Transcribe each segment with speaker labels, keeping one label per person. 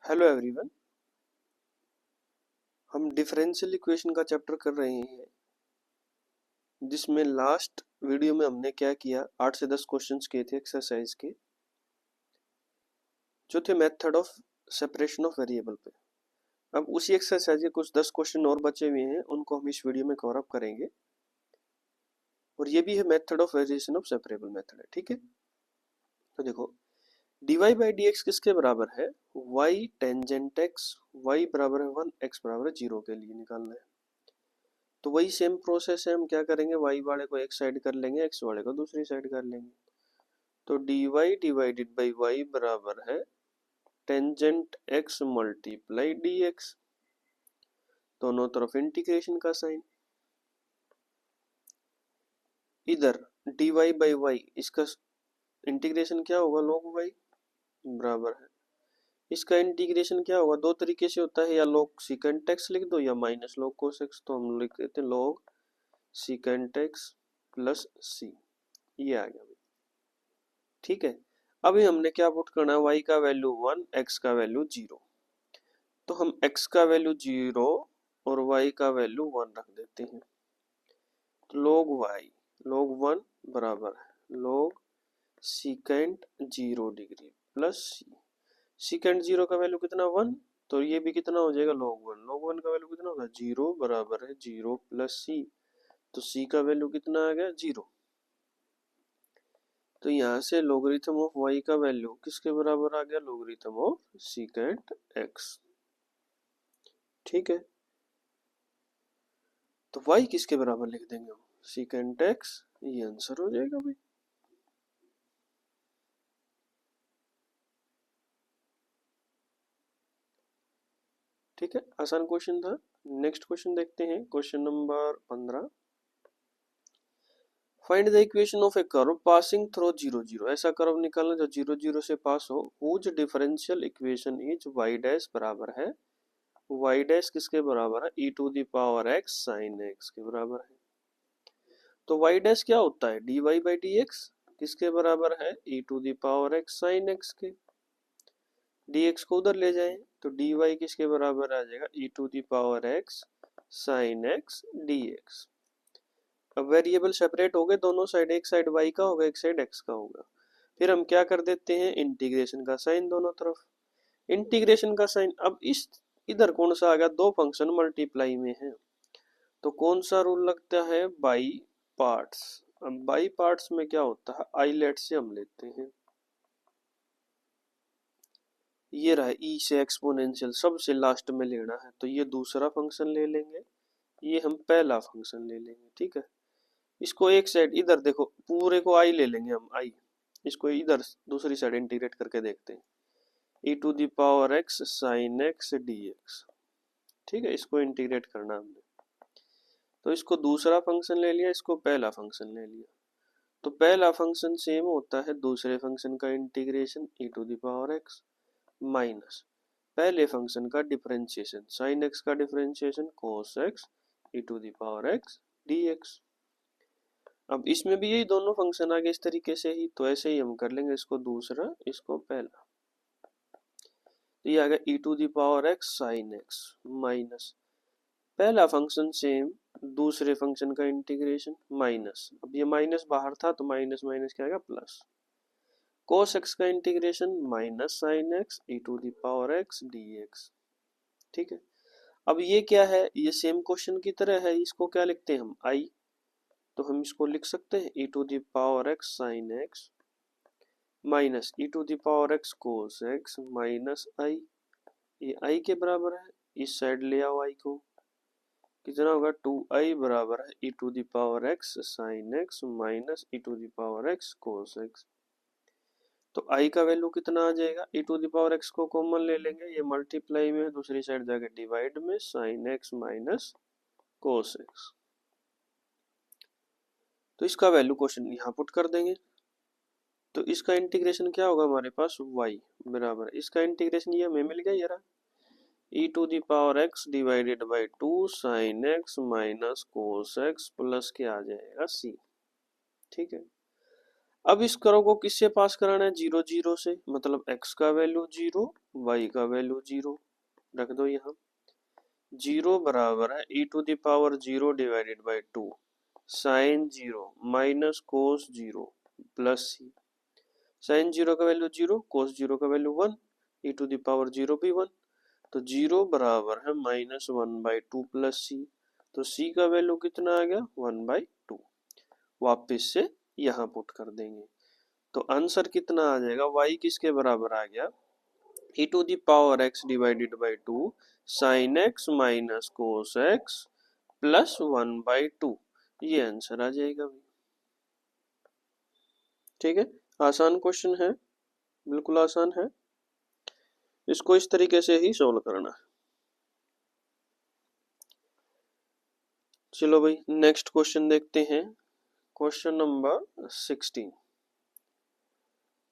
Speaker 1: Hello everyone. हम differential equation का chapter कर रहे हैं, जिसमें लास्ट वीडियो में हमने क्या किया, 8 से 10 क्वेश्चंस किए थे एक्सरसाइज के, जो थे method of separation of variable पे। अब उसी एक्सरसाइज के कुछ 10 क्वेश्चन और बचे हुए हैं, उनको हम इस वीडियो में कवर अप करेंगे। और ये भी है method of variation of separable method है, ठीक है। तो देखो, dy बाई डी एक्स किसके बराबर है? y टेंजेंट x, y बराबर है 1, x बराबर है 0 के लिए निकालना है। तो वही सेम प्रोसेस है, हम क्या करेंगे, y वाले को एक साइड कर लेंगे, x वाले को दूसरी साइड कर लेंगे। तो dy डिवाइडेड बाई y बराबर है टेंजेंट x मल्टीप्लाई dx, दोनों तरफ इंटीग्रेशन का साइन। इधर dy बाई y, इसका इंटीग्रेशन क्या होगा, log y बराबर है, इसका इंटीग्रेशन क्या होगा, दो तरीके से होता है, या log secant x लिख दो या माइनस log cos x। तो हम लिख देते हैं log secant x plus c, ये आ गया, ठीक है। अभी हमने क्या पुट करना है, y का वैल्यू 1, x का वैल्यू 0। तो हम x का वैल्यू 0 और y का वैल्यू 1 रख देते हैं। तो log y log 1 बराबर है log secant 0 degree plus c। secant 0 का वैल्यू कितना, 1, तो ये भी कितना हो जाएगा, log 1। log 1 का वैल्यू कितना होगा, 0 बराबर है 0 प्लस c। तो c का वैल्यू कितना आ गया, 0। तो यहाँ से लोगरिथम ऑफ y का वैल्यू किसके बराबर आ गया, लोगरिथम ऑफ secant x, ठीक है। तो y किसके बराबर लिख देंगे हम, secant x, ये आंसर हो जाएगा भाई। ठीक है, आसान क्वेश्चन था। नेक्स्ट क्वेश्चन देखते हैं, question number 15। Find the equation of a curve passing through 0 0। ऐसा कर्व निकालना जो 0 0 से पास हो, whose differential equation is y dash बराबर है, y डैश किसके बराबर है, e to the power x sin x के बराबर है। तो y डैश क्या होता है, dy बाई dx, किसके बराबर है, e to the power x sin x के। dx को उधर ले जाएं तो dy किसके बराबर आ जाएगा, e to the power x sin x dx। अब वेरिएबल सेपरेट हो गए दोनों साइड, एक साइड y का होगा, एक साइड x का होगा। फिर हम क्या कर देते हैं, इंटीग्रेशन का साइन दोनों तरफ, इंटीग्रेशन का साइन। अब इस इधर कौन सा आ गया, दो फंक्शन मल्टीप्लाई में है, तो कौन सा रूल लगता है, बाई पार्ट्स। अब बाई पार्ट्स में क्या होता है, आइलेट से हम लेते हैं, ये रहा e से एक्सपोनेंशियल, सबसे लास्ट में लेना है, तो ये दूसरा फंक्शन ले लेंगे, ये हम पहला फंक्शन ले लेंगे, ठीक है। इसको एक साइड इधर देखो, पूरे को आई ले लेंगे हम, आई, इसको इधर दूसरी साइड इंटीग्रेट करके देखते हैं, e to the power x sin x dx, ठीक है। इसको इंटीग्रेट करना हमने, तो इसको दूसरा फंक्शन ले लिया, इसको पहला फंक्शन ले लिया। तो पहला फंक्शन सेम होता है दूसरे फंक्शन का integration, e to the power x minus पहले फंक्शन का डिफरेंशिएशन, sin x का differentiation cos x e to the power x dx। अब इसमें भी यही दोनों फंक्शन आ गए इस तरीके से ही, तो ऐसे ही हम कर लेंगे, इसको दूसरा इसको पहला। तो ये आ गया e to the power x sin x minus पहला फंक्शन सेम, दूसरे फंक्शन का इंटीग्रेशन माइनस, अब ये माइनस बाहर था तो माइनस माइनस क्या आएगा, प्लस cos x का integration minus sin x e to the power x dx, ठीक है। अब ये क्या है, ये सेम क्वेश्चन की तरह है, इसको क्या लिखते हैं हम, i, तो हम इसको लिख सकते हैं e to the power x sin x minus e to the power x cos x minus i, ये i के बराबर है, इस साइड ले आओ i को, कितना होगा, 2i बराबर है e to the power x sin x minus e to the power x cos x। तो i का वैल्यू कितना आ जाएगा, e to the power x को कॉमन ले लेंगे, ये मल्टीप्लाई में है, दूसरी साइड जाके डिवाइड में, sin x minus cos x। तो इसका वैल्यू क्वेश्चन यहाँ पुट कर देंगे, तो इसका इंटीग्रेशन क्या होगा हमारे पास, y बराबर, इसका इंटीग्रेशन ये हमें मिल गया, ये रहा e to the power x by by 2 sin x minus cos x plus क्या आ जाएगा c, ठीक है। अब इस कर्व को किससे पास कराना है, 0 0 से, मतलब x का वैल्यू 0, y का वैल्यू 0 रख दो यहाँ। 0 बराबर है e⁻0 divided by 2 sine 0 minus cos 0 plus C. Sine 0 का वैल्यू 0, कोस 0 का वैल्यू 1, e⁻0 भी 1, तो 0 बराबर है -1/2 प्लस सी। तो सी का वैल्यू कितना आ गया, 1/2। वापिस से यहाँ पुट कर देंगे तो आंसर कितना आ जाएगा, y किसके बराबर आ गया, e⁻x divided by 2 sine x minus cos x plus 1/2। ये आंसर आ जाएगा। ठीक है, आसान क्वेश्चन है, बिल्कुल आसान है, इसको इस तरीके से ही सोल्व करना है। चलो भाई नेक्स्ट क्वेश्चन देखते हैं, क्वेश्चन नंबर 16।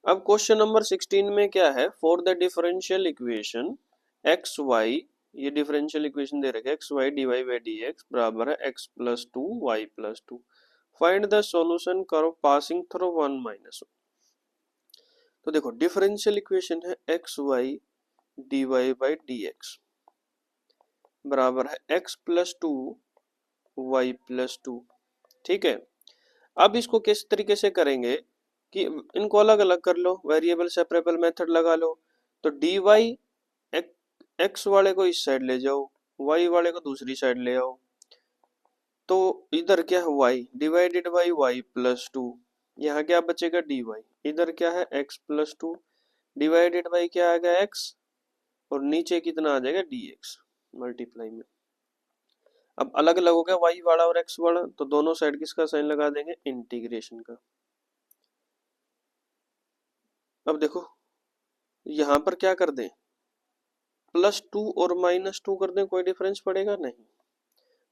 Speaker 1: अब क्वेश्चन नंबर 16 में क्या है, for the differential equation X Y, ये डिफरेंशियल इक्वेशन दे रखे X Y D Y by D X बराबर है X plus 2 Y plus 2, find the solution curve passing through 1 minus 1। तो देखो डिफरेंशियल इक्वेशन है X Y D Y by D X बराबर है एक्स प्लस 2 वाई प्लस 2। ठीक है, अब इसको किस तरीके से करेंगे कि इनको अलग अलग कर लो, वेरिएबल सेपरेबल मेथड लगा लो। तो डी वाई एक्स वाले को इस साइड ले जाओ, वाई वाले को दूसरी साइड ले आओ, तो इधर क्या है y divided by Y plus 2, यहाँ क्या बचेगा dy, इधर क्या है x प्लस 2 डिवाइडेड बाई क्या आएगा x, और नीचे कितना आ जाएगा dx मल्टीप्लाई में। अब अलग अलग हो गया y वाला और x वाला, तो दोनों साइड किसका साइन लगा देंगे, इंटीग्रेशन का। अब देखो यहाँ पर क्या कर दें, +2 और -2 कर दें, कोई डिफरेंस पड़ेगा नहीं,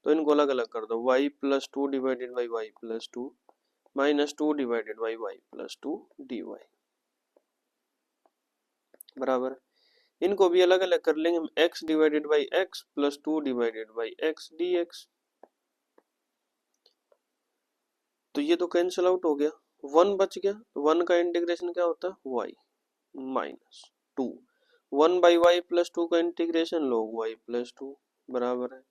Speaker 1: तो इनको अलग अलग कर दो, y plus 2 divided by Y plus 2 -2 divided by Y plus 2 dy बराबर। इनको भी अलग अलग कर लेंगे हम, x by by x plus 2 divided by x D x, तो ये तो कैंसिल आउट हो गया, 1 बच गया, 1 का इंटीग्रेशन क्या होता है y -2, 1 बाई वाई प्लस 2 का इंटीग्रेशन log y प्लस 2 बराबर है,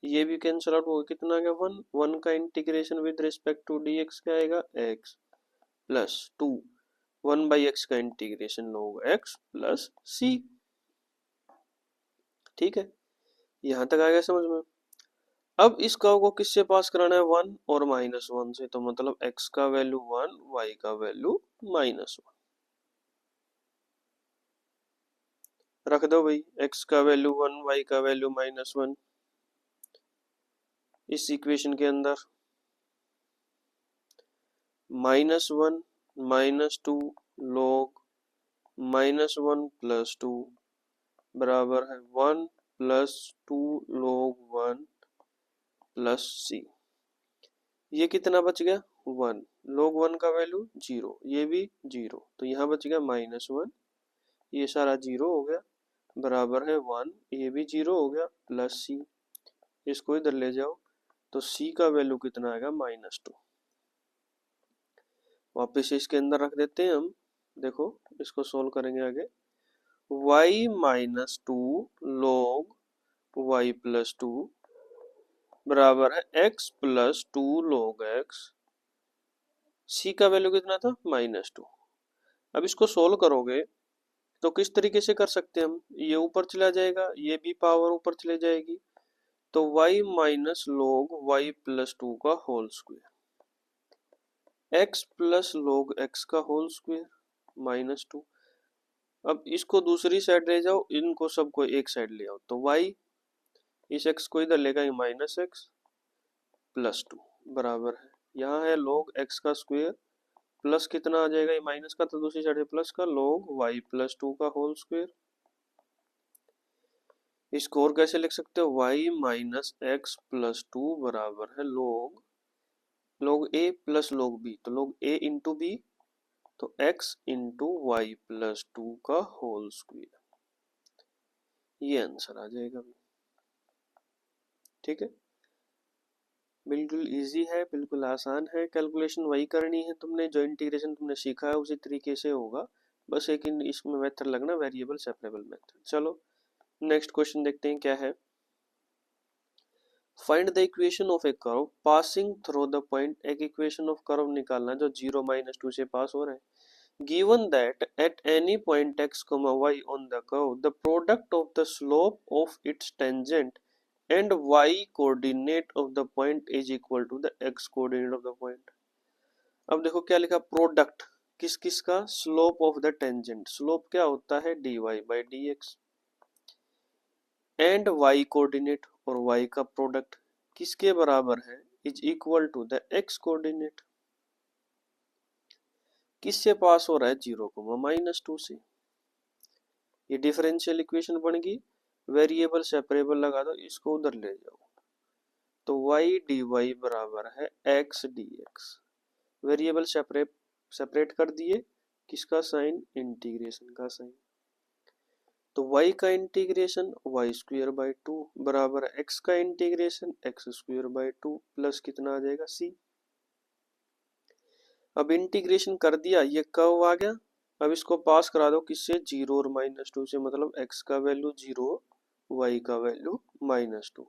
Speaker 1: ये भी कैंसिल आउट हो गया, कितना आ गया 1, 1 का integration with respect to dx क्या आएगा x प्लस 2, 1 बाई एक्स का integration log x plus c। ठीक है, यहां तक आ गया समझ में। अब इस कर्व को किससे पास कराना है, 1 और -1 से, तो मतलब x का वैल्यू 1, y का वैल्यू -1 रख दो भाई, x का वैल्यू 1, y का वैल्यू -1 इस इक्वेशन के अंदर, -1 -2 log -1 प्लस 2 बराबर है 1 प्लस 2 log 1 प्लस c। ये कितना बच गया 1, log 1 का वैल्यू 0, ये भी 0, तो यहाँ बच गया -1, ये सारा 0 हो गया बराबर है 1, ये भी 0 हो गया प्लस c, इसको इधर ले जाओ तो c का वैल्यू कितना आएगा -2। वापस इसके अंदर रख देते हैं हम, देखो इसको सोल्व करेंगे आगे, y -2 log y प्लस 2 बराबर है x plus 2 log x, c का वैल्यू कितना था -2। अब इसको सोल्व करोगे तो किस तरीके से कर सकते हैं हम, ये ऊपर चला जाएगा, ये भी पावर ऊपर चले जाएगी, तो y minus log y plus 2 का whole square, x plus log x का होल स्क्वायर -2। अब इसको दूसरी साइड ले जाओ, इनको सबको एक साइड ले आओ, तो y इस x को इधर लेगा -x प्लस 2 बराबर है, यहाँ है log x का स्क्वायर प्लस कितना आ जाएगा, ये माइनस का तो दूसरी साइड है प्लस का, log y प्लस 2 का होल स्क्वायर। इसको और कैसे लिख सकते हो, y माइनस एक्स प्लस 2 बराबर है log a plus log b, तो log a इंटू बी, तो x इंटू वाई प्लस 2 का होल स्क्वायर, ये आंसर आ जाएगा। ठीक है, बिल्कुल इजी है, बिल्कुल आसान है। कैलकुलेशन वही करनी है तुमने, जो इंटीग्रेशन तुमने सीखा है उसी तरीके से होगा, बस एक इसमें मेथड लगना, वेरिएबल सेपरेबल मेथड। चलो नेक्स्ट क्वेश्चन देखते हैं क्या है। Find the equation of a curve passing through the point. एक इक्वेशन ऑफ कर्व निकालना जो 0 -2 से पास हो रहा है। Given that at any point x, y on the curve the product of the slope of its tangent and y coordinate of the point is equal to the x coordinate of the point. अब देखो क्या लिखा, product किस किस का, slope of the tangent, slope क्या होता है dy by dx, and y coordinate, और y का प्रोडक्ट किसके बराबर है, is equal to the x coordinate. किससे पास हो रहा है, 0, -2 से। ये डिफरेंशियल इक्वेशन बन गई, वेरिएबल सेपरेबल लगा दो, इसको उधर ले जाओ, तो y dy बराबर है x dx। वेरिएबल सेपरेट कर दिए, किसका साइन, इंटीग्रेशन का साइन। तो y का इंटीग्रेशन वाई स्क्वायर बाई 2 बराबर है x का integration x square by 2 plus कितना आ जाएगा c। अब इंटीग्रेशन कर दिया, ये कर्व आ गया। अब इसको पास करा दो किससे, 0 और -2 से, मतलब x का वैल्यू 0, y का वैल्यू -2।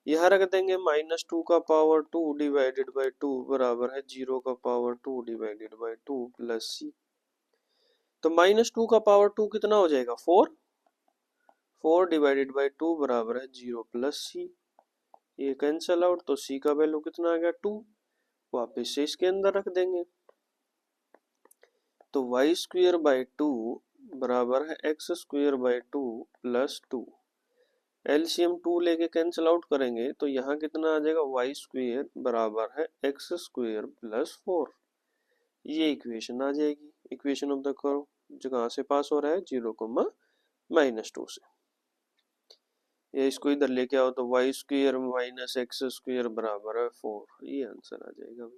Speaker 1: यहाँ रख देंगे -2 का पावर 2 डिवाइडेड बाई 2 बराबर है 0 का power 2 divided by 2 plus c। तो -2 का पावर 2 कितना हो जाएगा, 4 डिवाइडेड बाई 2 बराबर है 0 प्लस c। ये कैंसल आउट, तो c का वैल्यू कितना आ गया, 2। वापिस से इसके अंदर रख देंगे, तो वाई स्क्वायर बाई 2 बराबर है x square by 2 plus 2। LCM 2 लेके कैंसिल आउट करेंगे तो यहाँ कितना आ जाएगा, वाई स्क्वायर बराबर है एक्स स्क्वायर प्लस 4। ये इक्वेशन आ जाएगी, इक्वेशन ऑफ द कर्व, जो कहाँ से पास हो रहा है, 0, -2 से। ये इसको इधर लेके आओ तो Y square minus X square बराबर है 4। ये आंसर आ जाएगा,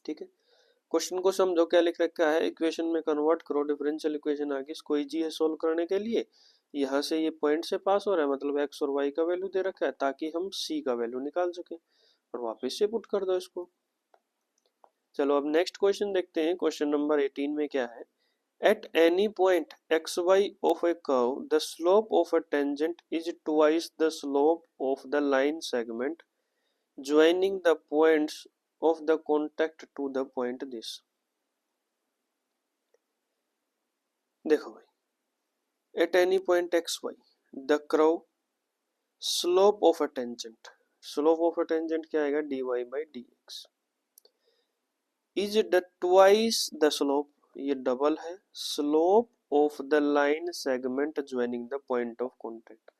Speaker 1: ठीक है। क्वेश्चन को समझो क्या लिख रखा है, इक्वेशन में कन्वर्ट करो, डिफरेंशियल इक्वेशन आ गई, इसको इजी है सोल्व करने के लिए। यहाँ से ये पॉइंट से पास हो रहा है, मतलब x और y का वैल्यू दे रखा है ताकि हम c का वैल्यू निकाल सके, और वापस से पुट कर दो इसको। चलो अब नेक्स्ट क्वेश्चन देखते हैं, क्वेश्चन नंबर 18 में क्या है। Eight any point xy of a curve the slope of a tangent is twice the slope of the line segment joining the points of the contact to the point this। देखो भाई, at any point xy the curve slope of a tangent, slope of a tangent क्या आएगा, dy by dx is the twice the slope, ये double है, slope of the line segment joining the point of contact,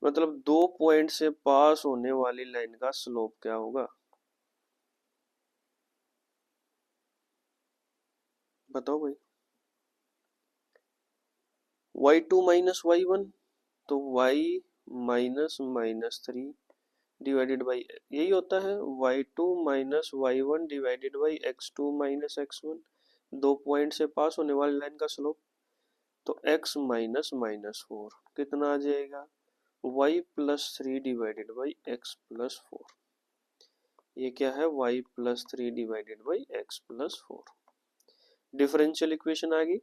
Speaker 1: मतलब दो point से पास होने वाली line का स्लोप क्या होगा, बताओ भाई। y2 माइनस y1, तो y -3 डिवाइडेड बाई, यही होता है y2 minus y1 divided by x2 minus x1, दो पॉइंट से पास होने वाली लाइन का स्लोप। तो x -4 कितना आ जाएगा, y+3 डिवाइडेड बाई x+4। ये क्या है, y+3 divided by x+4। Differential equation आ गई,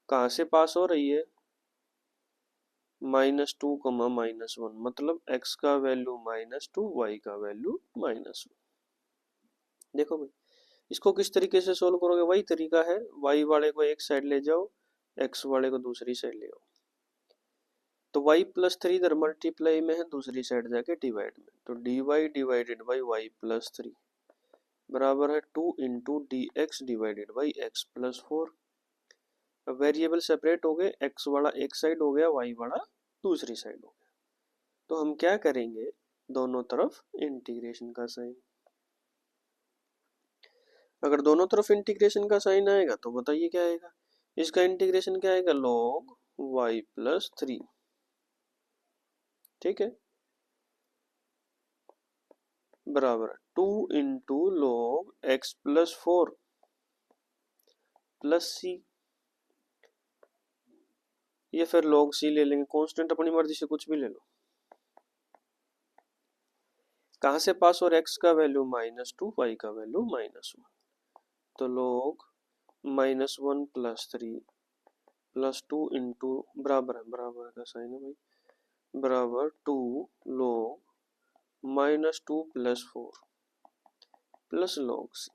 Speaker 1: कहाँ से पास हो रही है, -2, -1, मतलब x का वैल्यू -2, y का वैल्यू -1। देखो भाई, इसको किस तरीके से सोल्व करोगे, वही तरीका है, y वाले को एक साइड ले जाओ, x वाले को दूसरी साइड ले आओ। तो y+3 इधर मल्टीप्लाई में है, दूसरी साइड जाके डिवाइड में, तो dy डिवाइडेड बाई y+3 बराबर है 2 into D x divided by x+4। अब वेरिएबल सेपरेट हो गए, x वाला एक साइड हो गया, y वाला दूसरी साइड हो गया। तो हम क्या करेंगे, दोनों तरफ इंटीग्रेशन का साइन। अगर दोनों तरफ इंटीग्रेशन का साइन आएगा तो बताइए क्या आएगा, इसका इंटीग्रेशन क्या आएगा, log y+3, ठीक है, बराबर 2 इंटू log x+4 प्लस सी। ये फिर log c ले लेंगे, कांस्टेंट अपनी मर्जी से कुछ भी ले लो। कहाँ से पास हो रहा है, एक्स का वैल्यू -2, वाई का वैल्यू -1, तो log -1 + 3 + 2 इंटू बराबर का साइन है भाई, बराबर 2 log -2 + 4 प्लस log c।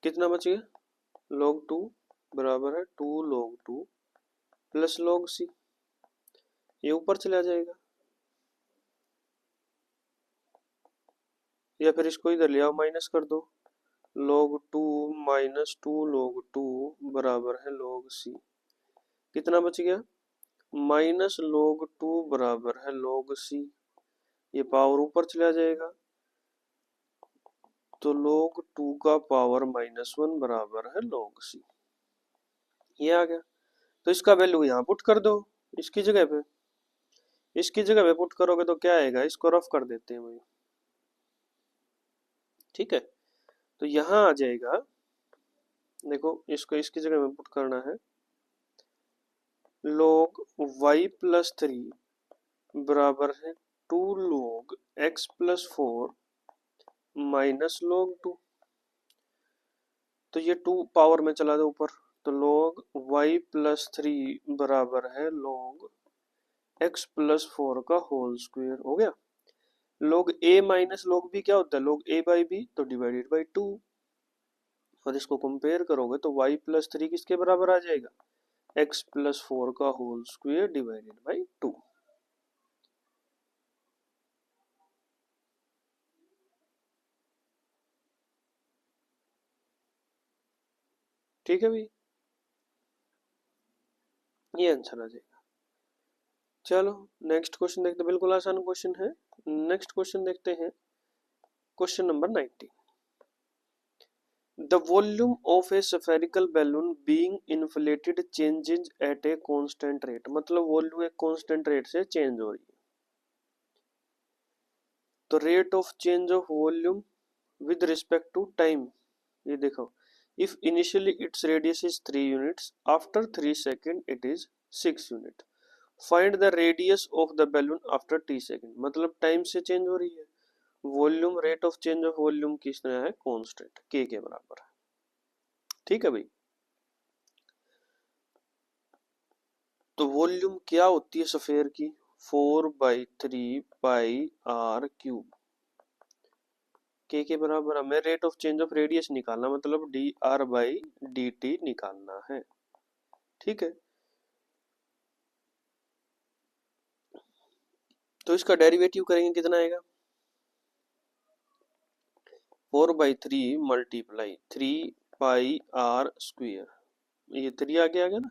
Speaker 1: कितना बच गया, log 2 बराबर है 2 log 2 प्लस log c, ये ऊपर चला जाएगा, या फिर इसको इधर ले आओ, माइनस कर दो, log 2 -2 log 2 बराबर है log c। कितना बच गया, -log 2 बराबर है log c, ये पावर ऊपर चला जाएगा, तो log 2 का पावर -1 बराबर है log c, ये आ गया। तो इसका वैल्यू यहाँ पुट कर दो, इसकी जगह पे, इसकी जगह पे पुट करोगे तो क्या आएगा, इसको रफ कर देते हैं भाई, ठीक है। तो यहाँ आ जाएगा, देखो इसको इसकी जगह में पुट करना है, log y + 3 बराबर है 2 log x + 4 -log 2, तो ये 2 पावर में चला दो ऊपर, तो log y + 3 बराबर है log x + 4 का होल स्क्वायर, हो गया। log a - log b क्या होता है, log a/b, तो डिवाइडेड बाई 2, और इसको कंपेयर करोगे तो y + 3 किसके बराबर आ जाएगा, x + 4 का होल स्क्वायर डिवाइडेड बाई 2। ठीक है भाई, ये आंसर आ जाएगा। चलो नेक्स्ट क्वेश्चन देखते हैं, बिल्कुल आसान क्वेश्चन है। नेक्स्ट क्वेश्चन देखते हैं, question number 19। The volume of a spherical balloon being inflated changes at a constant rate, मतलब वॉल्यूम एक कांस्टेंट रेट से चेंज हो रही है। तो rate of change of volume with respect to time, ये देखो, if initially its radius is 3 units, after 3 second it is 6 unit, find the radius of the balloon after t second, मतलब time से change हो रही है, volume rate of change of volume किस तरह है, कांस्टेंट k के बराबर है, ठीक है भाई। तो वॉल्यूम क्या होती है सफेयर की, 4/3 पाई r क्यूब, k के बराबर, हमें rate of change of radius निकालना, मतलब dr/dt निकालना है, ठीक है। तो इसका डेरिवेटिव करेंगे, कितना आएगा, 4/3 मल्टीप्लाई 3 पाई r स्क्वायर, ये 3 आगे आ गया ना,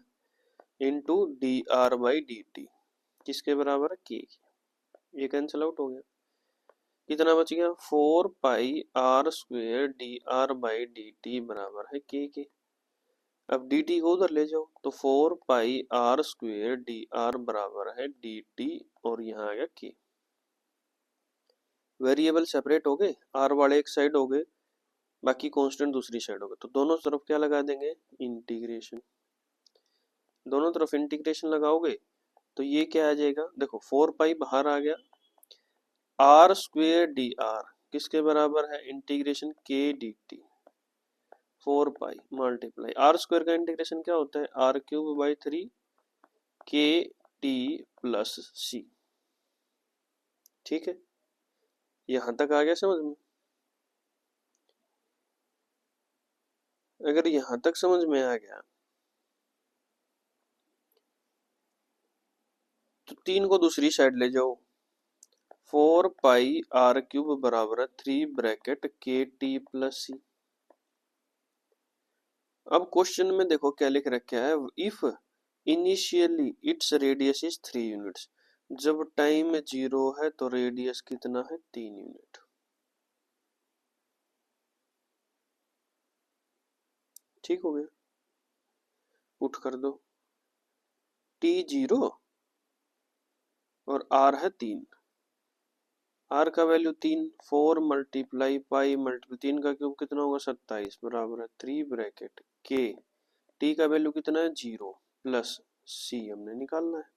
Speaker 1: इंटू dr/dt, किसके बराबर है, k, ये कैंसिल आउट हो गया, कितना बच गया, 4 पाई r स्क्वायर dr/dt बराबर है k के। अब dt को उधर ले जाओ, तो 4 पाई r स्क्वायर dr बराबर है dt, और यहाँ आ गया k। वेरिएबल सेपरेट हो गए, r वाले एक साइड हो गए, बाकी कांस्टेंट दूसरी साइड हो गए, तो दोनों तरफ क्या लगा देंगे, इंटीग्रेशन, दोनों तरफ इंटीग्रेशन लगाओगे तो ये क्या आ जाएगा, देखो 4 पाई बाहर आ गया, r स्क्वायर dr किसके बराबर है, integration k dt, 4 pi multiply R square का इंटीग्रेशन क्या होता है, r³/3 k t plus c, ठीक है। यहां तक आ गया समझ में, अगर यहां तक समझ में आ गया तो 3 को दूसरी साइड ले जाओ, 4 पाई r³ बराबर है 3 bracket k t plus c। अब क्वेश्चन में देखो क्या लिख रखा है, if initially its radius is 3 units, जब टाइम 0 है तो रेडियस कितना है, 3 यूनिट, ठीक हो गया, पुट कर दो, t 0 और r है 3, r का वैल्यू 3, 4 मल्टीप्लाई पाई मल्टीप्लाई 3 का क्यूब कितना होगा, 27 बराबर है 3 ब्रैकेट k, t का वैल्यू कितना है, 0 प्लस c हमने निकालना है,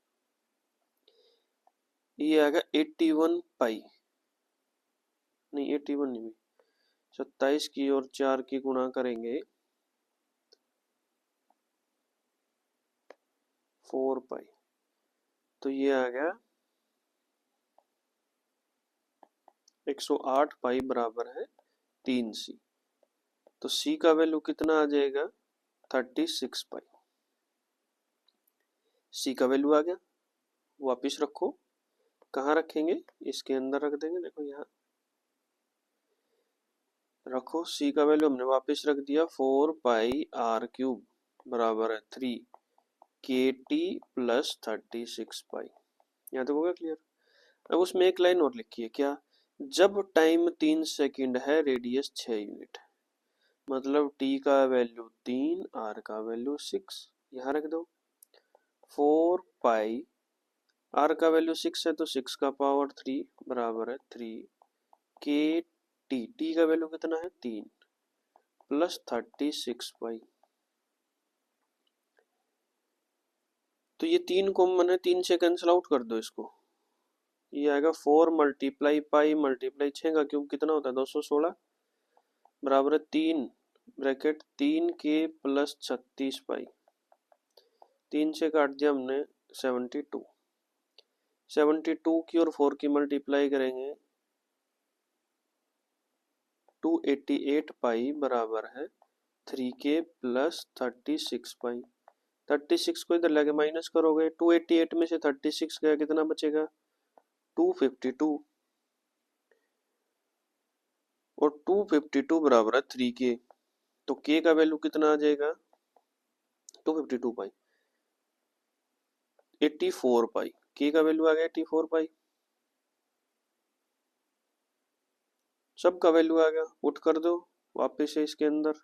Speaker 1: ये आएगा 81 पाई, नहीं 81 नहीं, 27 की और 4 की गुणा करेंगे 4 पाई, तो ये आ गया 108 पाई बराबर है 3c। तो c का वैल्यू कितना आ जाएगा 36 पाई। c का वैल्यू आ गया, वापिस रखो, कहाँ रखेंगे, इसके अंदर रख देंगे, देखो यहाँ रखो। c का वैल्यू हमने वापस रख दिया 4 पाई आर क्यूब बराबर है 3 के टी प्लस 36 पाई। यहाँ तक हो गया क्लियर। अब उसमें एक लाइन और लिखी है, क्या, जब टाइम 3 सेकंड है रेडियस 6 यूनिट है, मतलब t का वैल्यू 3, r का वैल्यू 6, यहाँ रख दो। 4 पाई r का वैल्यू 6 है तो 6 का पावर 3 बराबर है 3 के टी का वैल्यू कितना है 3 प्लस 36 पाई। तो ये 3 कॉमन है, 3 से कैंसिल आउट कर दो इसको, ये आएगा 4 मल्टीप्लाई पाई मल्टीप्लाई 6 का क्यूब कितना होता है 216 बराबर है 3 ब्रैकेट 3 के प्लस 36 पाई। 3 से काट दिया हमने 72, 72 की और 4 की मल्टीप्लाई करेंगे 288 पाई बराबर है 3 के प्लस 36 पाई। 36 को इधर लाके माइनस करोगे, 288 में से 36 गया कितना बचेगा 252, और 252 बराबर है 3 के, तो के का वैल्यू कितना आ जाएगा 252 पाई 84 पाई, के का वैल्यू आ गया 84 पाई, सब का वैल्यू आ गया, पुट कर दो वापस से इसके अंदर,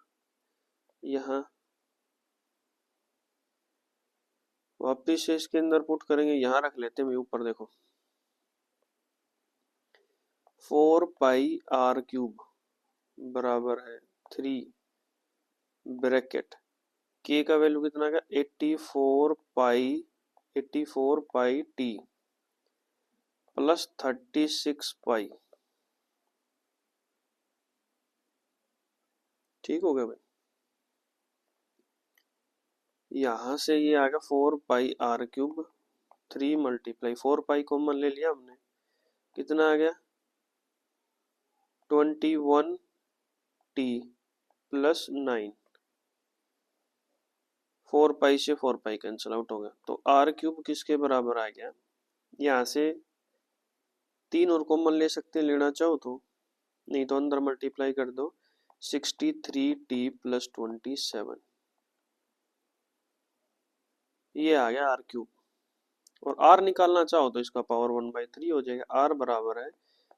Speaker 1: यहाँ वापस से इसके अंदर पुट करेंगे, यहाँ रख लेते हैं ऊपर देखो 4 पाई आर क्यूब बराबर है 3 ब्रैकेट के का वैल्यू कितना का 84 पाई टी प्लस 36 पाई। ठीक हो गया भाई। यहां से ये आ गया 4 pi r cube 3 multiply 4 pi common ले लिया हमने, कितना आ गया 21 टी प्लस 9, 4 पाई से 4 पाई कैंसिल आउट हो गया, तो आर क्यूब किसके बराबर आ गया, यहाँ से 3 और कॉमन ले सकते हैं लेना चाहो तो, नहीं तो अंदर मल्टीप्लाई कर दो 63 टी प्लस 27, ये आ गया आर क्यूब। और आर निकालना चाहो तो इसका पावर 1/3 हो जाएगा, आर बराबर है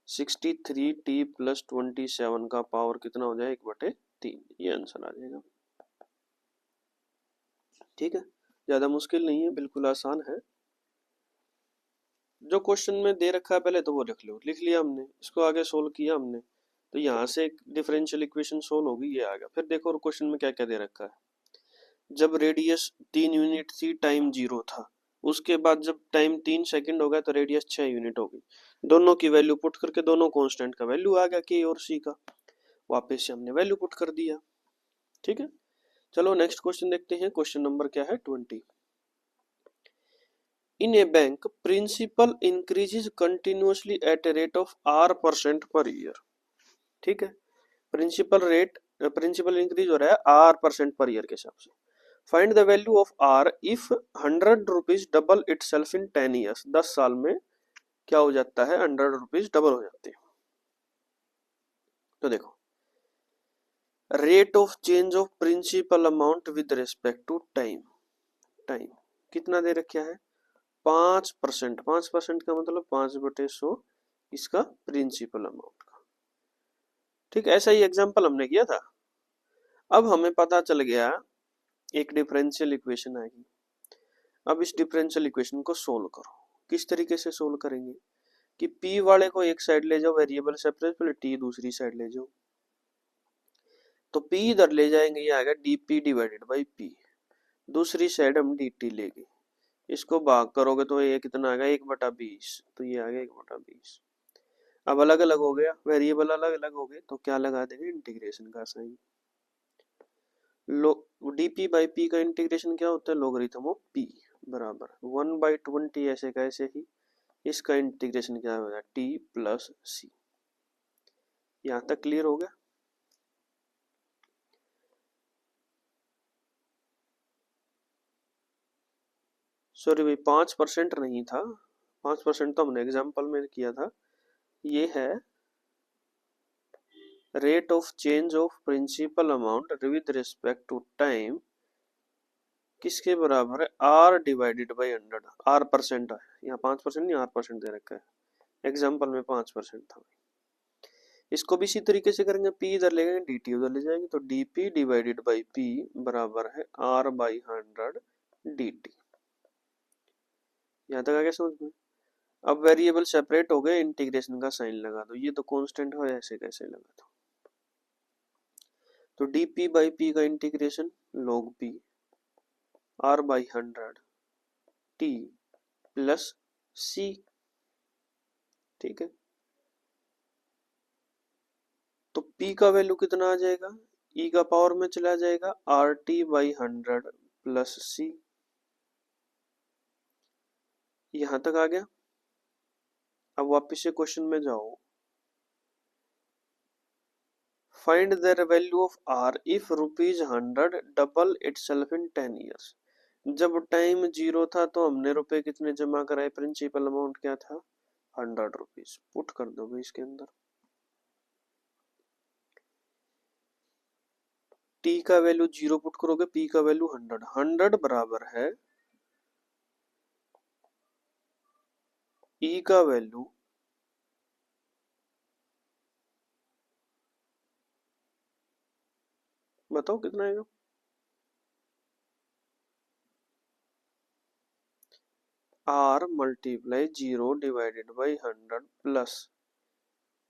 Speaker 1: 63 टी प्लस 27 का पावर कितना हो जाएगा 1/3, ये आंसर आ जाएगा। ठीक है, ज्यादा मुश्किल नहीं है, बिल्कुल आसान है। जो क्वेश्चन में दे रखा है पहले तो वो लिख लो, लिख लिया हमने, इसको आगे सोल्व किया हमने, तो यहाँ से एक डिफरेंशियल इक्वेशन सोल्व होगी, ये आ गया। फिर देखो और क्वेश्चन में क्या क्या दे रखा है, जब रेडियस 3 यूनिट थी टाइम 0 था, उसके बाद जब टाइम 3 सेकंड हो गया तो रेडियस 6 यूनिट हो गई, दोनों की वैल्यू पुट करके दोनों कांस्टेंट का वैल्यू आ गया के और सी का, वापस से हमने वैल्यू पुट कर दिया। ठीक है, चलो नेक्स्ट क्वेश्चन देखते हैं। क्वेश्चन नंबर क्या है 20। In a bank principal increases continuously at a rate of R% per year. ठीक है, प्रिंसिपल इंक्रीज हो रहा है R% पर ईयर के हिसाब से। Find the value of R if 100 rupees double itself in 10 years. 10 साल में क्या हो जाता है 100 रुपीज डबल हो जाते हैं। तो देखो, rate of change of principal amount with respect to time, time कितना दे रखा है 5%। 5% का मतलब 5/100 इसका प्रिंसिपल अमाउंट का। ठीक, ऐसा ही एग्जांपल हमने किया था। अब हमें पता चल गया एक डिफरेंशियल इक्वेशन आएगी, अब इस डिफरेंशियल इक्वेशन को सोल्व करो। किस तरीके से सोल्व करेंगे कि p वाले को एक साइड ले जाओ वेरिएबल सेपरेट, पहले t दूसरी साइड ले जाओ, तो p इधर ले जाएंगे, ये आएगा dp डिवाइडेड बाई p, दूसरी साइड हम dt लेंगे, इसको भाग करोगे तो ये कितना आएगा, 1/20, तो ये आ गया 1/20। अब अलग अलग हो गया, वेरिएबल अलग अलग हो गए, तो क्या लगा देंगे, इंटीग्रेशन का साइन। लो डीपी बाई पी का इंटीग्रेशन क्या होता है, लोगरिथम ऑफ पी बराबर 1/20, ऐसे कैसे ही इसका इंटीग्रेशन क्या होगा, टी प्लस सी। यहाँ तक क्लियर हो गया। सॉरी भाई, 5% नहीं था, 5% तो हमने एग्जाम्पल में किया था। ये है rate of change of principal amount with respect to time किसके बराबर है, R divided by 100। R percent है, यहाँ 5% नहीं, R% दे रखा है, एग्जाम्पल में 5% था। इसको भी इसी तरीके से करेंगे, पी इधर ले गए, डी टी उधर ले जाएंगे, तो d P divided by P बराबर है R/100 डी टी। यहाँ तक आ गया समझ में। अब वेरिएबल सेपरेट हो गए, इंटीग्रेशन का साइन लगा दो, ये तो कांस्टेंट हो, ऐसे कैसे लगा दो। तो डी पी बाई पी का integration log p R/100 t plus C, ठीक है। तो p का वैल्यू कितना आ जाएगा, e का पावर में चला जाएगा RT/100 प्लस सी। यहां तक आ गया। अब वापिस से क्वेश्चन में जाओ, find the value of r if ₹100 double itself in 10 years। जब टाइम 0 था तो हमने रुपए कितने जमा कराए, प्रिंसिपल अमाउंट क्या था, ₹100। पुट कर दो भाई इसके अंदर, t का वैल्यू 0 पुट करोगे, p का वैल्यू 100 बराबर है e का वैल्यू बताओ कितना आएगा, r multiply 0 divided by 100 plus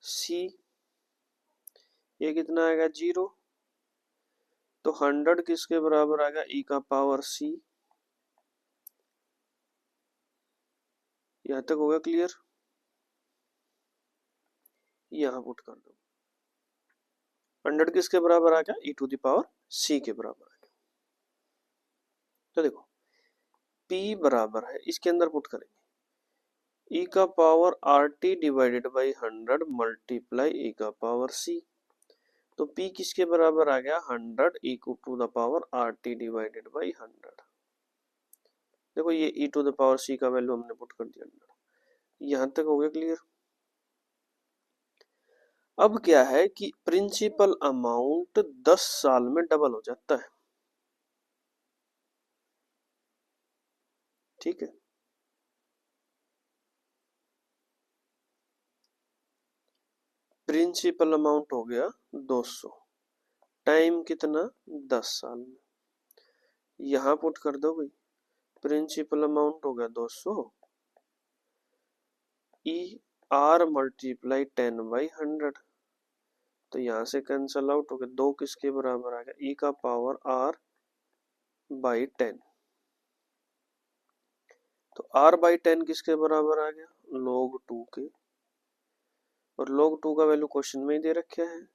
Speaker 1: c, ये कितना आएगा 0, तो 100 किसके बराबर आएगा, e का पावर c। यहां तक होगा क्लियर। यहां पुट कर दो, 100 किसके बराबर आ गया, e to the power c के बराबर आ गया। तो देखो p बराबर है, इसके अंदर पुट करेंगे e का power RT divided by 100 multiply e का पावर c। तो p किसके बराबर आ गया, 100 e to the power RT divided by 100। देखो ये e to the power c का वैल्यू हमने पुट कर दिया 100। यहां तक हो गया क्लियर। अब क्या है कि प्रिंसिपल अमाउंट 10 साल में डबल हो जाता है, ठीक है। प्रिंसिपल अमाउंट हो गया 200, टाइम कितना 10 साल में। यहां पुट कर दो भाई, प्रिंसिपल अमाउंट हो गया 200 ई आर मल्टीप्लाई 10/100, तो यहां से कैंसल आउट हो गया, 2 किसके बराबर आ गया, ई का पावर r बाई 10। तो r बाई 10 किसके बराबर आ गया, log 2 के, और log 2 का वैल्यू क्वेश्चन में ही दे रखे है,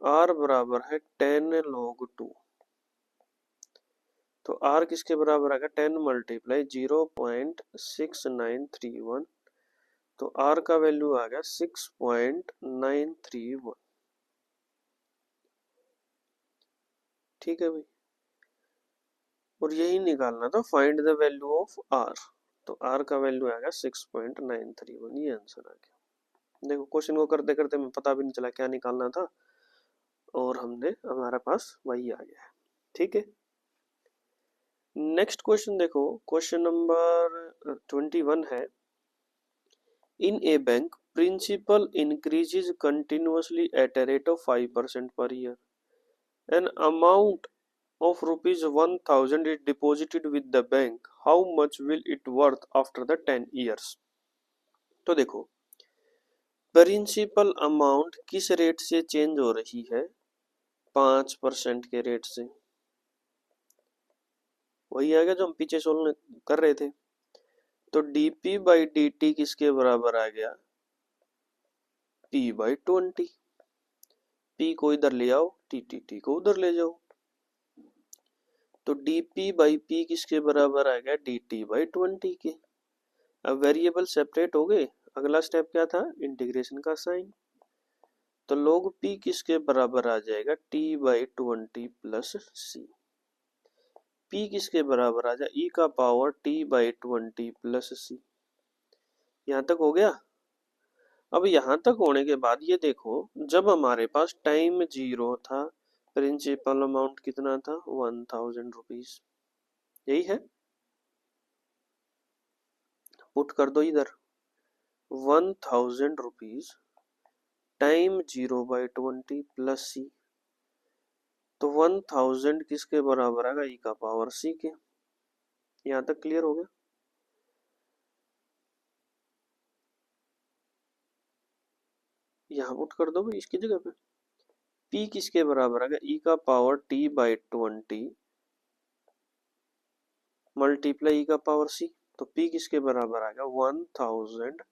Speaker 1: r बराबर है 10 log 2। तो r किसके बराबर आ गया, 10 मल्टीप्लाई 0.6931, तो r का वैल्यू आ गया 6.931, ठीक है भाई। और यही निकालना था, find the value of r, तो r का वैल्यू आएगा 6.931, ये आंसर आ गया। देखो क्वेश्चन को करते करते हमें पता भी नहीं चला क्या निकालना था, और हमने हमारे पास वही आ गया है, ठीक है। नेक्स्ट क्वेश्चन देखो, क्वेश्चन नंबर 21 है, in a bank principal increases continuously at a rate of 5% per year. An amount of ₹1000 is deposited with the bank. How much will it worth after the 10 years? तो देखो principal amount किस rate से change हो रही है, 5% के rate से। वही आ गया जो हम पीछे सोल्व कर रहे थे। तो dp बाई dt किसके बराबर आ गया, p बाई 20। p को इधर ले आओ, tt को उधर ले जाओ, तो dp बाई p किसके बराबर आ गया, dt बाई 20 के। अब वेरिएबल सेपरेट हो गए, अगला स्टेप क्या था, इंटीग्रेशन का साइन। तो log p किसके बराबर आ जाएगा, t by 20 plus C. p किसके बराबर आ जाए, e का power t by 20 plus C. यहां तक हो गया। अब यहां तक होने के बाद ये देखो, जब हमारे पास टाइम 0 था, प्रिंसिपल अमाउंट कितना था, 1000 रुपीज। यही है, पुट कर दो इधर 1000 रुपीज टाइम 0 बाई 20 प्लस सी। तो 1000 किसके बराबर आएगा, ई का पावर सी के। यहां तक क्लियर हो गया। यहां पुट कर दो भाई इसकी जगह पे, p किसके बराबर आएगा, ई का power t by 20 multiply e का पावर सी। तो p किसके बराबर आएगा, 1000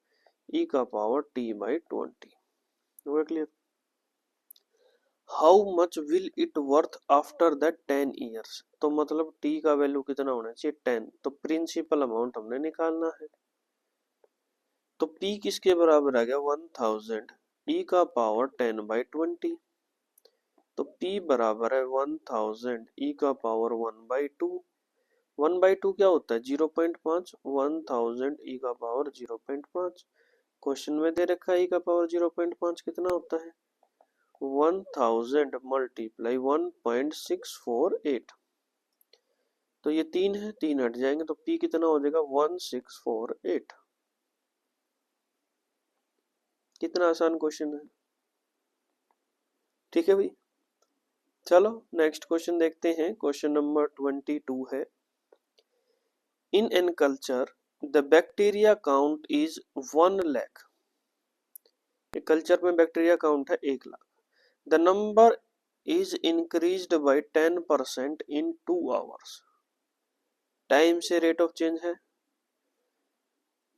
Speaker 1: ई का पावर t बाई 20। हो गया clear. How much will it worth after that 10 years. तो मतलब t का वैल्यू कितना होना चाहिए, 10। तो प्रिंसिपल अमाउंट हमने निकालना है। तो p किसके बराबर आ गया, 1000 e का पावर 10 बाई 20। तो p बराबर है 1000 e का पावर 1 बाई 2। 1 बाई 2 क्या होता है, 0.5। 1000 e का पावर 0.5। क्वेश्चन में दे रखा है e का पावर 0.5 कितना होता है, 1000 मल्टीप्लाई 1.648। तो ये 3 है, 3 हट जाएंगे तो p कितना हो जाएगा, 1648। कितना आसान क्वेश्चन है, ठीक है भाई। चलो नेक्स्ट क्वेश्चन देखते हैं। क्वेश्चन नंबर 22 है, in an culture the bacteria count is 1 lakh. Culture में बैक्टीरिया काउंट है 1 lakh. The number is increased by 10% in 2 hours. Time से रेट ऑफ चेंज है।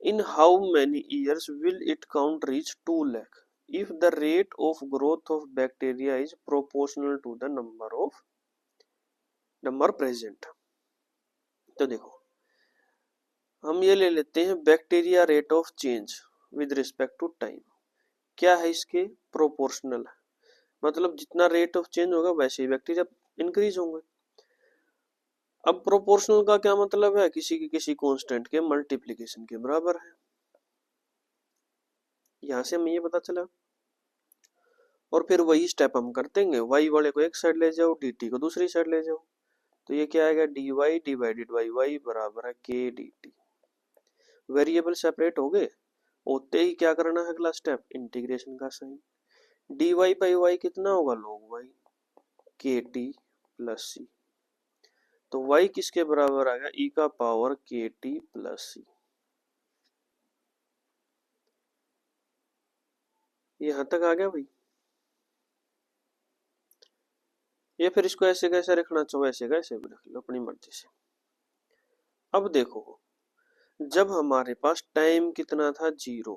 Speaker 1: In how many years will it count reach 2 lakh if the rate of growth of bacteria is proportional to the number present। तो देखो हम ये ले लेते हैं bacteria rate of change with respect to time. क्या है इसके, प्रोपोर्शनल है, मतलब जितना रेट ऑफ चेंज होगा वैसे ही बैक्टीरिया इंक्रीज होंगे। अब प्रोपोर्शनल का क्या मतलब है, किसी कांस्टेंट के मल्टीप्लिकेशन के बराबर है। यहां से हमें ये पता चला। और फिर वही स्टेप हम कर देंगे, y वाले को एक साइड ले जाओ, dt को दूसरी साइड ले जाओ। तो ये क्या आएगा, dy डिवाइडेड बाई y बराबर है k dt। वेरिएबल सेपरेट हो गए, होते ही क्या करना है, अगला स्टेप इंटीग्रेशन का साइन। dy बाई y कितना होगा, log y kt प्लस सी। तो y किसके बराबर आ गया, e का पावर kt प्लस सी। यहां तक आ गया भाई। ये फिर इसको ऐसे कैसे रखना चाहो, ऐसे कैसे भी रख लो अपनी मर्जी से। अब देखो, जब हमारे पास टाइम कितना था 0,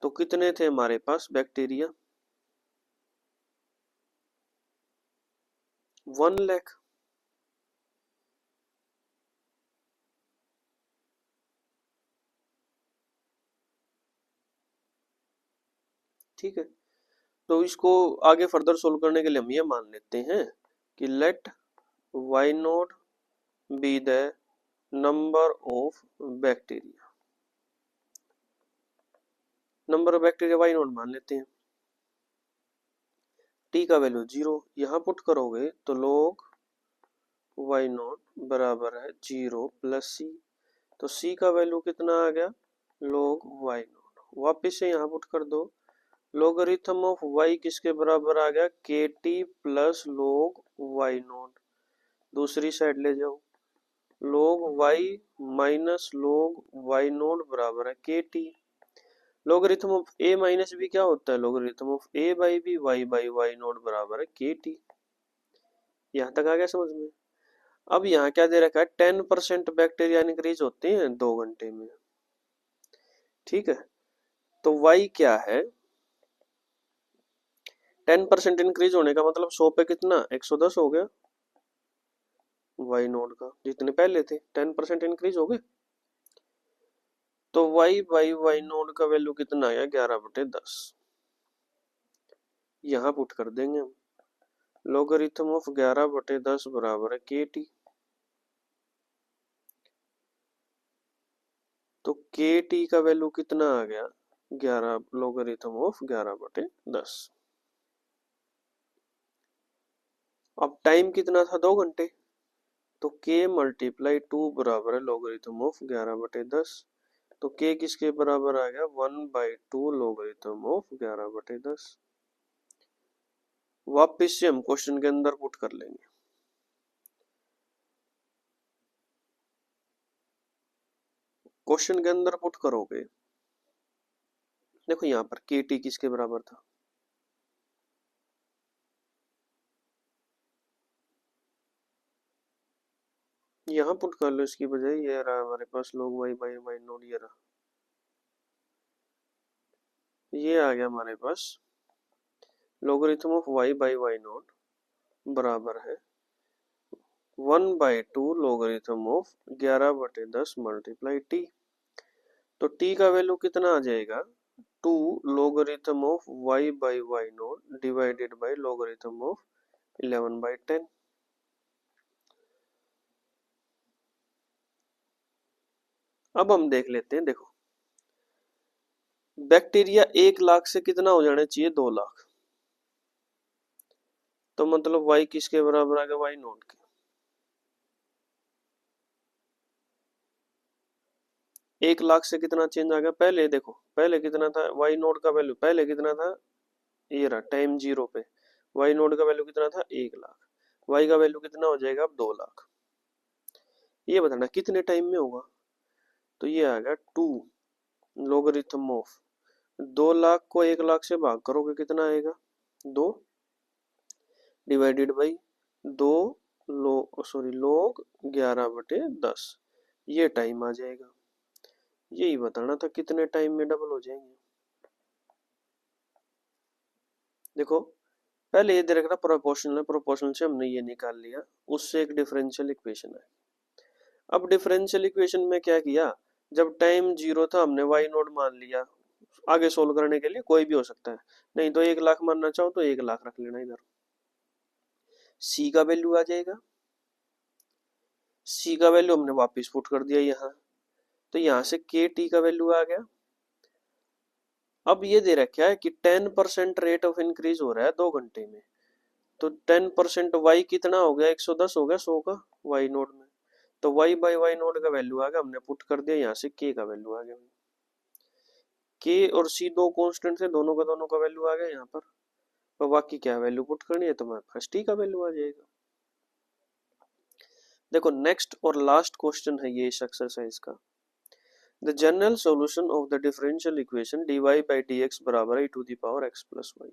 Speaker 1: तो कितने थे हमारे पास बैक्टीरिया, 1 लाख। ठीक है, तो इसको आगे फर्दर सोल्व करने के लिए हम ये मान लेते हैं कि let y not be the number of bacteria. Number of bacteria y not मान लेते हैं। t का वैल्यू 0 यहां पुट करोगे तो log y नॉट बराबर है 0 प्लस सी। तो c का वैल्यू कितना आ गया, log y नॉट। वापिस से यहां पुट कर दो, लोगरिथम ऑफ y किसके बराबर आ गया, kt plus log y not. दूसरी साइड ले जाओ, log y minus log y not बराबर है kt। Logarithm of a minus b क्या होता है, logarithm of a by b, y by y not बराबर है kt। यहां तक आ गया समझ में। अब यहाँ क्या दे रखा है, 10% बैक्टीरिया इंक्रीज होते हैं 2 घंटे में। ठीक है, तो y क्या है, 10% इंक्रीज होने का मतलब 100 पे कितना, 110 हो गया y नोड का, जितने पहले थे 10% इंक्रीज हो गए। तो y बाई y नोड का वैल्यू कितना आया, 11/10। यहाँ पुट कर देंगे हम, लोगरिथम ऑफ 11/10 बराबर है KT। तो KT का वैल्यू कितना आ गया, 11 लोगरिथम ऑफ 11/10। अब टाइम कितना था, 2 घंटे, तो K मल्टीप्लाई 2 बराबर है लोगरिथम ऑफ 11/10। तो K किसके बराबर आ गया, 1/2 लोगरिथम ऑफ 11/10। वापिस से हम क्वेश्चन के अंदर पुट कर लेंगे। क्वेश्चन के अंदर पुट करोगे, देखो यहाँ पर KT किसके बराबर था, यहाँ पुट कर लो इसकी बजाय, ये रहा हमारे पास log y by y naught, ये रहा, ये आ गया हमारे पास logarithm of y by y naught बराबर है 1/2 लोगरिथम ऑफ 11/10 मल्टीप्लाई t। तो t का वैल्यू कितना आ जाएगा, 2 logarithm of y by y naught divided by logarithm of 11/10। अब हम देख लेते हैं, देखो बैक्टीरिया 1 लाख से कितना हो जाना चाहिए, 2 लाख। तो मतलब y किसके बराबर आ गया, y नोट के। 1 लाख से कितना चेंज आ गया, पहले देखो पहले कितना था y नोट का वैल्यू, पहले कितना था, ये रहा टाइम 0 पे y नोट का वैल्यू कितना था, 1 लाख। y का वैल्यू कितना हो जाएगा अब, 2 लाख। ये बताना कितने टाइम में होगा, तो ये आ गया 2 लोगरिथम ऑफ 2 लाख को 1 लाख से भाग करोगे कितना आएगा, 2 डिवाइडेड बाई 2 log 11/10, ये टाइम आ जाएगा। यही बताना था कितने टाइम में डबल हो जाएंगे। देखो पहले ये दे रखा था प्रोपोर्शनल है, प्रोपोर्शनल से हमने ये निकाल लिया, उससे एक डिफरेंशियल इक्वेशन है। अब डिफरेंशियल इक्वेशन में क्या किया, जब टाइम 0 था हमने y नोट मान लिया, आगे सोल्व करने के लिए कोई भी हो सकता है, नहीं तो 1 लाख मानना चाहो तो 1 लाख रख लेना इधर। c का वैल्यू आ जाएगा, c का वैल्यू हमने वापस पुट कर दिया यहाँ, तो यहाँ से KT का वैल्यू आ गया। अब ये दे रखा है कि 10% रेट ऑफ इंक्रीज हो रहा है 2 घंटे में, तो 10% y कितना हो गया, 110 हो गया 100 का y नोड में। तो y बाई y नोड का वैल्यू आ गया, हमने पुट कर दिया, यहाँ से k का वैल्यू आ गया। k और c दो कांस्टेंट थे, दोनों का वैल्यू आ गया यहाँ पर, तो बाकी क्या वैल्यू पुट करनी है, तो हमारे पास t का वैल्यू आ जाएगा। देखो नेक्स्ट और लास्ट क्वेश्चन है ये इस एक्सरसाइज का। The general solution of the differential equation dy by dx बराबर है e to the power x plus y.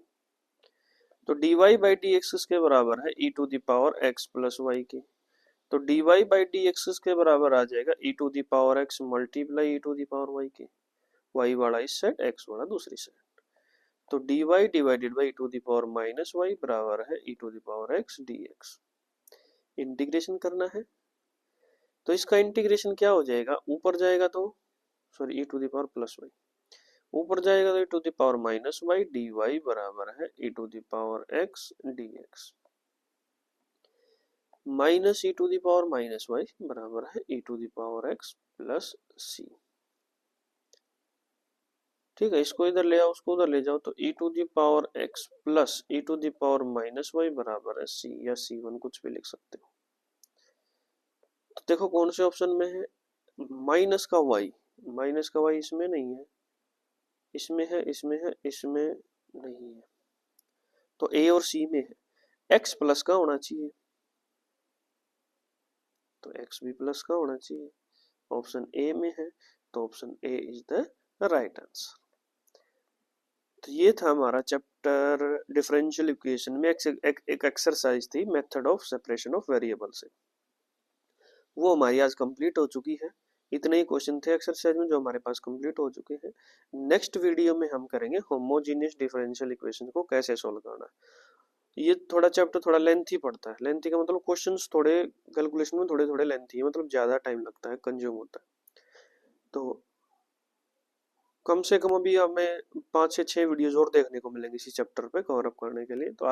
Speaker 1: तो dy बाई dx किसके बराबर है, e to the power x plus y के। तो dy बाई dx किसके बराबर आ जाएगा, e to the power x multiply e to the power y के, y वाला इस साइड x वाला दूसरी साइड। तो dy divided by e to the power minus y बराबर है e to the power x dx। Integration करना है, तो इसका इंटीग्रेशन क्या हो जाएगा, ऊपर जाएगा तो sorry e to the power plus y, ऊपर जाएगा तो e to the power minus y D y बराबर है e to the power x dx, minus e to the power minus y बराबर है e to the power x plus C. ठीक है, इसको इधर ले आओ, उसको उधर ले जाओ, तो e to the power x plus e to the power minus y बराबर है c या c1 कुछ भी लिख सकते हो। तो देखो कौन से ऑप्शन में है, माइनस का y, माइनस का y इसमें नहीं है, इसमें है, इसमें है, इसमें नहीं है, तो a और c में है। x प्लस का होना चाहिए, तो x भी प्लस का होना चाहिए, ऑप्शन ए में है, तो option A is the right answer. तो ये था हमारा चैप्टर डिफरेंशियल इक्वेशन में एक एक्सरसाइज थी, method of separation of variable से। वो हमारी आज कंप्लीट हो चुकी है। इतने ही क्वेश्चन थे एक्सरसाइज में जो हमारे पास कंप्लीट हो चुके हैं। नेक्स्ट वीडियो में हम करेंगे होमोजीनियस डिफरेंशियल इक्वेशन को कैसे सोल्व करना है। ये थोड़ा चैप्टर थोड़ा लेंथी पड़ता है। लेंथी का मतलब क्वेश्चंस थोड़े कैलकुलेशन में थोड़े थोड़े लेंथी है, मतलब ज्यादा टाइम लगता है, कंज्यूम होता है। तो कम से कम अभी हमें 5 से 6 वीडियोज और देखने को मिलेंगे इसी चैप्टर पे कवर अप करने के लिए। तो आज